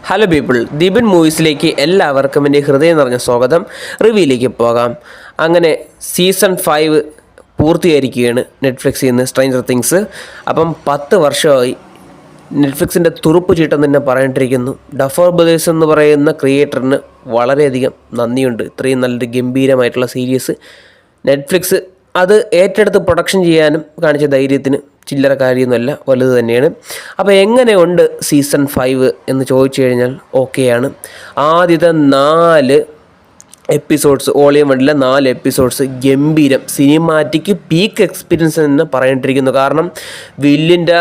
Hello people, Deepan മൂവീസിലേക്ക് എല്ലാവർക്കും എൻ്റെ ഹൃദയം നിറഞ്ഞ സ്വാഗതം. റിവ്യൂയിലേക്ക് പോകാം. അങ്ങനെ സീസൺ 5 പൂർത്തീകരിക്കുകയാണ് നെറ്റ്ഫ്ലിക്സിൽ നിന്ന് സ്ട്രേഞ്ചർ തിങ്സ്. അപ്പം 10 വർഷമായി നെറ്റ്ഫ്ലിക്സിൻ്റെ തുറുപ്പ് ചീട്ടെന്ന് തന്നെ പറയേണ്ടിയിരിക്കുന്നു. ഡഫർ ബ്രദേഴ്സ് എന്ന് പറയുന്ന ക്രിയേറ്ററിന് വളരെയധികം നന്ദിയുണ്ട്. ഇത്രയും നല്ലൊരു ഗംഭീരമായിട്ടുള്ള സീരീസ് നെറ്റ്ഫ്ലിക്സ് അത് ഏറ്റെടുത്ത് പ്രൊഡക്ഷൻ ചെയ്യാനും കാണിച്ച ധൈര്യത്തിന് ചില്ലറ കാര്യമൊന്നുമല്ല, വലുത് തന്നെയാണ്. അപ്പോൾ എങ്ങനെയുണ്ട് സീസൺ 5 എന്ന് ചോദിച്ചു കഴിഞ്ഞാൽ ഓക്കെയാണ്. ആദ്യത്തെ 4 എപ്പിസോഡ്സ്, ഓളിയം വണ്ടിലെ 4 എപ്പിസോഡ്സ് ഗംഭീരം, സിനിമാറ്റിക് പീക്ക് എക്സ്പീരിയൻസ് എന്ന് പറയേണ്ടിയിരിക്കുന്നു. കാരണം വില്ലിൻ്റെ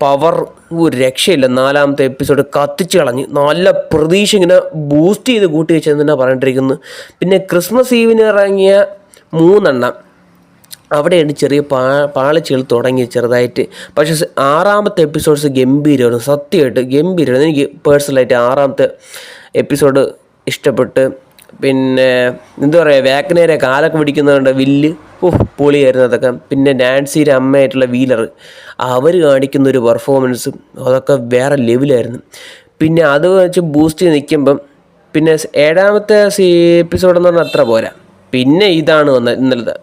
പവർ ഒരു രക്ഷയില്ല. 4ാമത്തെ എപ്പിസോഡ് കത്തിച്ച് കളഞ്ഞ് നല്ല പ്രതീക്ഷ ഇങ്ങനെ ബൂസ്റ്റ് ചെയ്ത് കൂട്ടി വെച്ചെന്ന് തന്നെ പറയേണ്ടിയിരിക്കുന്നു. പിന്നെ ക്രിസ്മസ് ഈവിന് ഇറങ്ങിയ 3 എണ്ണം അവിടെയാണ് ചെറിയ പാളിച്ചുകൾ തുടങ്ങി ചെറുതായിട്ട്. പക്ഷേ 6ാമത്തെ എപ്പിസോഡ്സ് ഗംഭീരമാണ്, സത്യമായിട്ട് ഗംഭീരമാണ്. എനിക്ക് പേഴ്സണലായിട്ട് 6ാമത്തെ എപ്പിസോഡ് ഇഷ്ടപ്പെട്ട്. പിന്നെ എന്താ പറയുക, വാഗ്നേരെ കാലൊക്കെ പിടിക്കുന്നതുകൊണ്ട് വില്ല് പൊളിയായിരുന്നു അതൊക്കെ. പിന്നെ നാൻസിയുടെ അമ്മയായിട്ടുള്ള വീലർ, അവർ കാണിക്കുന്നൊരു പെർഫോമൻസ് അതൊക്കെ വേറെ ലെവലായിരുന്നു. പിന്നെ അത് വെച്ച് ബൂസ്റ്റ് ചെയ്ത് നിൽക്കുമ്പം പിന്നെ 7ാമത്തെ എപ്പിസോഡെന്ന് പറഞ്ഞാൽ അത്ര പോരാ. പിന്നെ ഇതാണ് വന്നത് ഇന്നലത്തെ,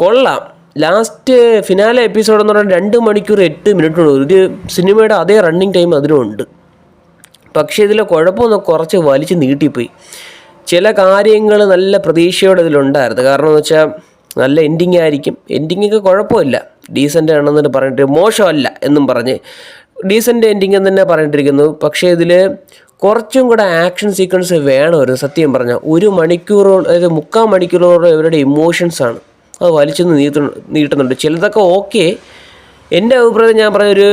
കൊള്ളാം. ലാസ്റ്റ് ഫിനാലെ എപ്പിസോഡ് എന്ന് പറഞ്ഞാൽ 2 മണിക്കൂർ 8 മിനിറ്റുണ്ട്. ഒരു സിനിമയുടെ അതേ റണ്ണിങ് ടൈം അതിനുമുണ്ട്. പക്ഷേ ഇതിലെ കുഴപ്പമൊന്നും കുറച്ച് വലിച്ച് നീട്ടിപ്പോയി. ചില കാര്യങ്ങൾ നല്ല പ്രതീക്ഷയോടെ ഇതിലുണ്ടായിരുന്നു. കാരണം എന്ന് വെച്ചാൽ നല്ല എൻഡിങ് ആയിരിക്കും, എൻഡിങ്ങൊക്കെ കുഴപ്പമില്ല, ഡീസൻ്റ് ആണെന്ന് പറഞ്ഞിട്ട്, മോശമല്ല എന്നും പറഞ്ഞ് ഡീസൻ്റ് എൻഡിങ് എന്ന് തന്നെ പറഞ്ഞിട്ടിരിക്കുന്നു. പക്ഷേ ഇതിൽ കുറച്ചും കൂടെ ആക്ഷൻ സീക്വൻസ് വേണമായിരുന്നു. സത്യം പറഞ്ഞാൽ 1 മണിക്കൂറോളം, അതായത് 3/4 മണിക്കൂറോളം ഇവരുടെ ഇമോഷൻസാണ്, അത് വലിച്ചൊന്ന് നീട്ടുന്നുണ്ട്. ചിലതൊക്കെ ഓക്കെ. എൻ്റെ അഭിപ്രായം ഞാൻ പറഞ്ഞ ഒരു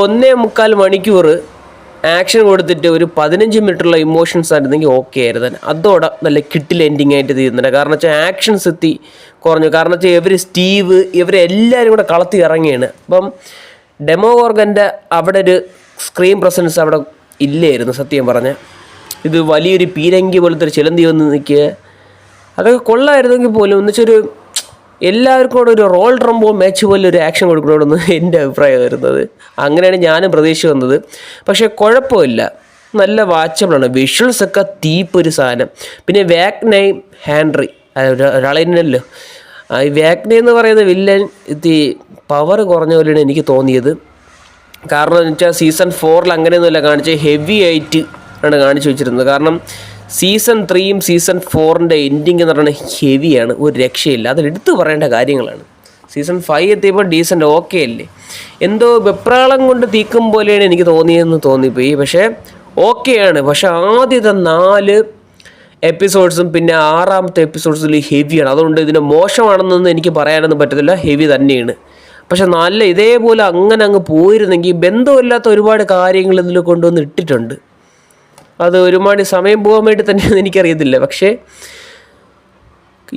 1.25 മണിക്കൂർ ആക്ഷൻ കൊടുത്തിട്ട് ഒരു 15 മിനിറ്റുള്ള ഇമോഷൻസ് ആയിരുന്നെങ്കിൽ ഓക്കെ ആയിരുന്നു. അതോടെ നല്ല കിട്ടിൽ എൻഡിങ് ആയിട്ട് തീരുന്നുണ്ട്. കാരണം വെച്ചാൽ ആക്ഷൻസ് എത്തി കുറഞ്ഞു. കാരണം വെച്ചാൽ സ്റ്റീവ് ഇവരെല്ലാവരും കൂടെ കളത്തി ഇറങ്ങിയാണ്. അപ്പം ഡെമോഗോർഗൻ്റെ അവിടെ ഒരു സ്ക്രീൻ പ്രസൻസ് അവിടെ ഇല്ലായിരുന്നു സത്യം പറഞ്ഞാൽ. ഇത് വലിയൊരു പീരങ്കി പോലത്തെ ഒരു ചിലന്തി വന്ന് നിൽക്കുക, അതൊക്കെ കൊള്ളായിരുന്നെങ്കിൽ പോലും എന്നുവെച്ചൊരു എല്ലാവർക്കും കൂടെ ഒരു റോൾ ട്രംബോ മാച്ച് പോലെ ഒരു ആക്ഷൻ കൊടുക്കണമെന്ന് എൻ്റെ അഭിപ്രായം വരുന്നത്. അങ്ങനെയാണ് ഞാനും പ്രതീക്ഷ വന്നത്. പക്ഷേ കുഴപ്പമില്ല, നല്ല വാച്ചബിളാണ്. വിഷ്വൽസൊക്കെ തീപ്പൊരു സാധനം. പിന്നെ വാഗ്നെ ഹാൻറി ഒരാളെന്നല്ലോ, ഈ വാഗ്നെ എന്ന് പറയുന്ന വില്ലൻ പവർ കുറഞ്ഞ പോലെയാണ് എനിക്ക് തോന്നിയത്. കാരണം എന്ന് വെച്ചാൽ സീസൺ 4 അങ്ങനെയൊന്നുമല്ല കാണിച്ച്, ഹെവി ആയിട്ട് ആണ് കാണിച്ചു വെച്ചിരുന്നത്. കാരണം സീസൺ 3യും സീസൺ 4ൻ്റെ എൻഡിങ് എന്ന് പറയുന്നത് ഹെവിയാണ്, ഒരു രക്ഷയില്ല. അതിലെടുത്ത് പറയേണ്ട കാര്യങ്ങളാണ്. സീസൺ 5 എത്തിയപ്പോൾ ഡീസൻ്റ് ഓക്കെ അല്ലേ, എന്തോ വെപ്രാളം കൊണ്ട് തീക്കും പോലെയാണ് എനിക്ക് തോന്നിയെന്ന് തോന്നിപ്പോയി. പക്ഷേ ഓക്കെയാണ്. പക്ഷേ ആദ്യത്തെ 4 എപ്പിസോഡ്സും പിന്നെ 6ാമത്തെ എപ്പിസോഡ്സിൽ ഹെവിയാണ്. അതുകൊണ്ട് ഇതിന് മോശമാണെന്നൊന്നും എനിക്ക് പറയാനൊന്നും പറ്റത്തില്ല, ഹെവി തന്നെയാണ്. പക്ഷെ നല്ല ഇതേപോലെ അങ്ങ് പോയിരുന്നെങ്കിൽ ബന്ധമില്ലാത്ത ഒരുപാട് കാര്യങ്ങൾ ഇതിൽ കൊണ്ടുവന്ന് ഇട്ടിട്ടുണ്ട്. അത് ഒരുപാട് സമയം പോകാൻ വേണ്ടി തന്നെയെന്ന് എനിക്കറിയത്തില്ല. പക്ഷേ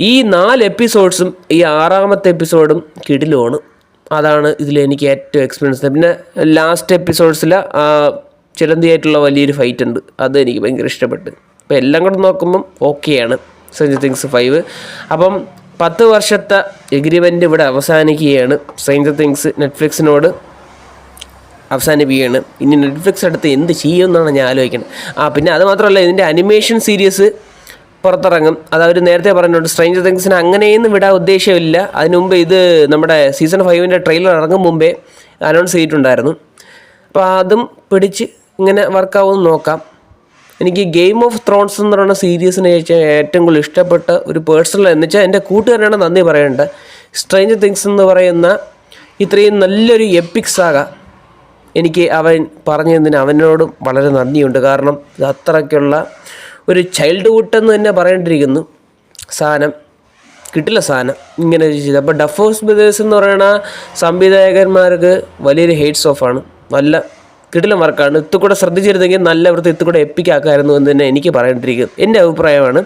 ഈ 4 എപ്പിസോഡ്സും ഈ 6ാമത്തെ എപ്പിസോഡും കിടിലുമാണ്. അതാണ് ഇതിലെനിക്ക് ഏറ്റവും എക്സ്പീരിയൻസ്. പിന്നെ ലാസ്റ്റ് എപ്പിസോഡ്സിൽ ചിലന്തിയായിട്ടുള്ള വലിയൊരു ഫൈറ്റ് ഉണ്ട്, അത് എനിക്ക് ഭയങ്കര ഇഷ്ടപ്പെട്ടു. അപ്പോൾ എല്ലാം കൂടെ നോക്കുമ്പം ഓക്കെയാണ് സ്ട്രേഞ്ചർ തിങ്സ് 5. അപ്പം 10 വർഷത്തെ എഗ്രിമെൻ്റ് ഇവിടെ അവസാനിക്കുകയാണ്. സ്ട്രേഞ്ചർ തിങ്സ് നെറ്റ്ഫ്ലിക്സിനോട് അവസാനിപ്പിക്കുകയാണ്. ഇനി നെറ്റ്ഫ്ലിക്സ് അടുത്ത് എന്ത് ചെയ്യുമെന്നാണ് ഞാൻ ആലോചിക്കുന്നത്. പിന്നെ അത് മാത്രമല്ല, ഇതിൻ്റെ അനിമേഷൻ സീരീസ് പുറത്തിറങ്ങും. അത് അവർ നേരത്തെ പറഞ്ഞിട്ടുണ്ട്. സ്ട്രേഞ്ചർ തിങ്സിന് അങ്ങനെയൊന്നും വിടാൻ ഉദ്ദേശമില്ല. അതിനു മുമ്പ് ഇത് നമ്മുടെ സീസൺ 5ൻ്റെ ട്രെയിലർ ഇറങ്ങും മുമ്പേ അനൗൺസ് ചെയ്തിട്ടുണ്ടായിരുന്നു. അപ്പോൾ അതും പിടിച്ച് ഇങ്ങനെ വർക്കാവുമെന്ന് നോക്കാം. എനിക്ക് ഗെയിം ഓഫ് ത്രോൺസ് എന്ന് പറയുന്ന സീരീസിനെ ഏറ്റവും കൂടുതൽ ഇഷ്ടപ്പെട്ട ഒരു പേഴ്സണൽ എന്ന് വെച്ചാൽ എൻ്റെ കൂട്ടുകാരനാണ് നന്ദി പറയേണ്ടത്. സ്ട്രേഞ്ചർ തിങ്സ് എന്ന് പറയുന്ന ഇത്രയും നല്ലൊരു എപ്പിക് സാഗ എനിക്ക് അവൻ പറഞ്ഞു തന്നതിന് അവനോടും വളരെ നന്ദിയുണ്ട്. കാരണം ഇത് അത്രയ്ക്കുള്ള ഒരു ചൈൽഡ്ഹുഡ് എന്ന് തന്നെ പറയേണ്ടിയിരിക്കുന്നു. സാധനം കിട്ടില്ല, സാധനം ഇങ്ങനെ ചെയ്ത്. അപ്പോൾ ഡഫേഴ്സ് ബ്രദേഴ്സ് എന്ന് പറയുന്ന സംവിധായകന്മാർക്ക് വലിയൊരു ഹെയ്റ്റ്സ് ഓഫാണ്. നല്ല കിടിലം വർക്കാണ്. ഇത്തുകൂടെ ശ്രദ്ധിച്ചിരുന്നെങ്കിൽ നല്ല വൃത്തി ഇത്തുകൂടെ എപ്പിക്കാക്കായിരുന്നു എന്ന് തന്നെ എനിക്ക് പറയേണ്ടിയിരിക്കും, എൻ്റെ അഭിപ്രായമാണ്.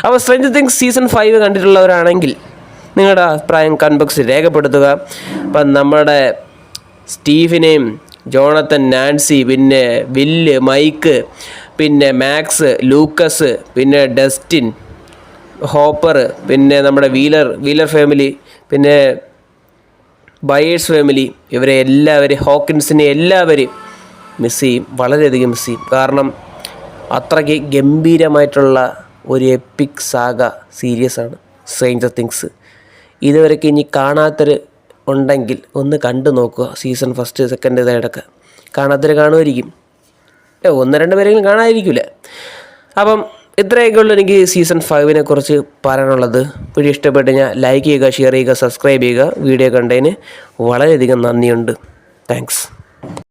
അപ്പോൾ സ്ട്രേഞ്ചർ തിങ്സ് സീസൺ 5 കണ്ടിട്ടുള്ളവരാണെങ്കിൽ നിങ്ങളുടെ അഭിപ്രായം കമന്റ് ബോക്സിൽ രേഖപ്പെടുത്തുക. അപ്പം നമ്മുടെ സ്റ്റീഫിനെയും ജോണത്തൻ, നാൻസി, പിന്നെ വില്ല്, മൈക്ക്, പിന്നെ മാക്സ്, ലൂക്കസ്, പിന്നെ ഡസ്റ്റിൻ, ഹോപ്പർ, പിന്നെ നമ്മുടെ വീലർ ഫാമിലി, പിന്നെ ബയേഴ്സ് ഫാമിലി, ഇവരെ എല്ലാവരും, ഹോക്കിൻസിനെ എല്ലാവരും മിസ് ചെയ്യും, വളരെയധികം മിസ് ചെയ്യും. കാരണം അത്രയ്ക്ക് ഗംഭീരമായിട്ടുള്ള ഒരു എപ്പിക് സാഗ സീരീസാണ് സ്ട്രേഞ്ചർ തിങ്സ്. ഇതുവരെയ്ക്ക് ഇനി കാണാത്തവർ ഉണ്ടെങ്കിൽ ഒന്ന് കണ്ടു നോക്കുക. സീസൺ 1, 2, 3 കാണാത്തവർ കാണുമായിരിക്കും, 1-2 പേരെങ്കിലും കാണാതിരിക്കില്ല. അപ്പം ഇത്രയൊക്കെ ഉള്ളൂ എനിക്ക് സീസൺ 5 കുറിച്ച് പറയാനുള്ളത്. വീഡിയോ ഇഷ്ടപ്പെട്ട് കഴിഞ്ഞാൽ ലൈക്ക് ചെയ്യുക, ഷെയർ ചെയ്യുക, സബ്സ്ക്രൈബ് ചെയ്യുക. വീഡിയോ കണ്ടതിന് വളരെയധികം നന്ദിയുണ്ട്. താങ്ക്സ്.